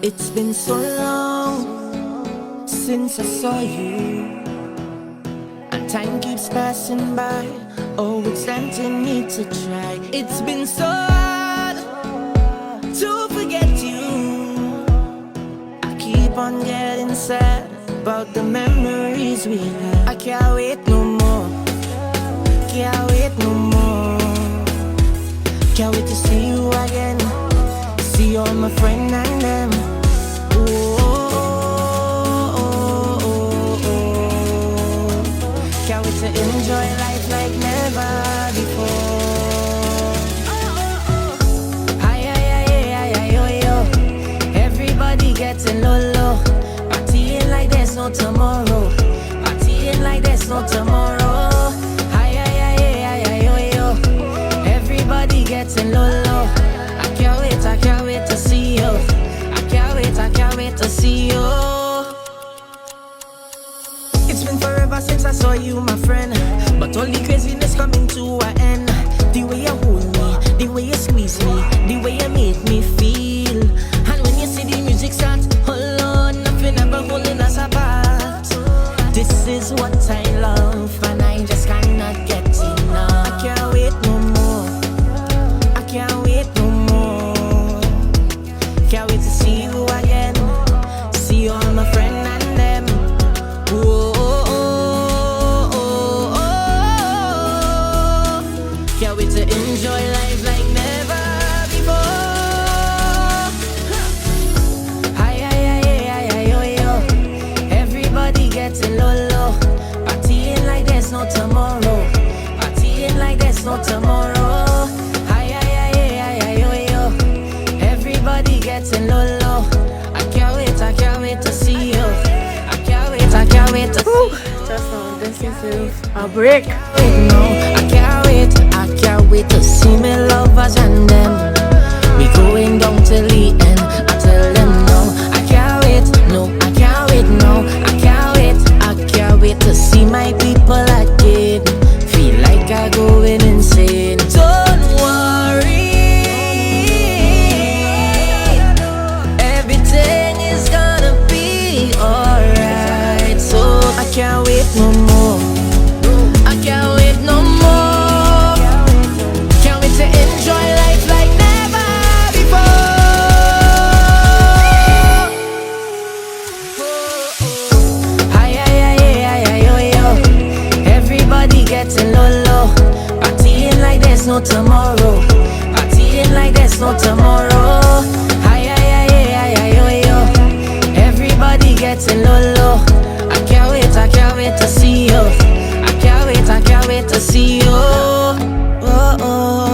It's been so long since I saw you, and time keeps passing by. Oh, it's tempting me to try. It's been so hard to forget you. I keep on getting sad about the memories we had. I can't wait no more. Can't wait no more. Can't wait to see you again. See all my friends and them. Can't wait to enjoy life like never before. Hi, yo, yo. Everybody getting low, low. Partying like there's no tomorrow. Partying like there's no tomorrow. Hi, yo, yo. Everybody getting low, low. I can't wait to see you. I can't wait to see you. It's been forever since I saw you, my friend, but all the craziness coming to an end. The way you hold me, the way you squeeze me, the way you make me feel. And when you see the music start, hold on, nothing ever holding us apart. This is what I love, and I just cannot get enough. I can't wait no more. I can't wait no more. Can't wait to see you again. See all my friends and them. Whoa. Can't wait to enjoy life like never before. Hi, yo, yo. Everybody getting low, low. Partying like there's no tomorrow. Partying like there's no tomorrow. Hi, yo, yo. Everybody getting low, low. I can't wait to see you. I can't wait to see you. Just now, this is a break. I can't wait to see me lovers and them. We going down till the end. I tell them no, I can't wait. No, I can't wait. No, I can't wait to see my people again. Feel like I'm going insane. Don't worry, everything is gonna be alright. So I can't wait no more. I can't wait no more. Can't wait to enjoy life like never before. Hi, yo, yo. Everybody getting low, low. Partying like there's no tomorrow. Partying like there's no tomorrow. Hi, yo, yo. Everybody getting low, low. I can't wait to see you. I can't wait to see you. Oh, oh.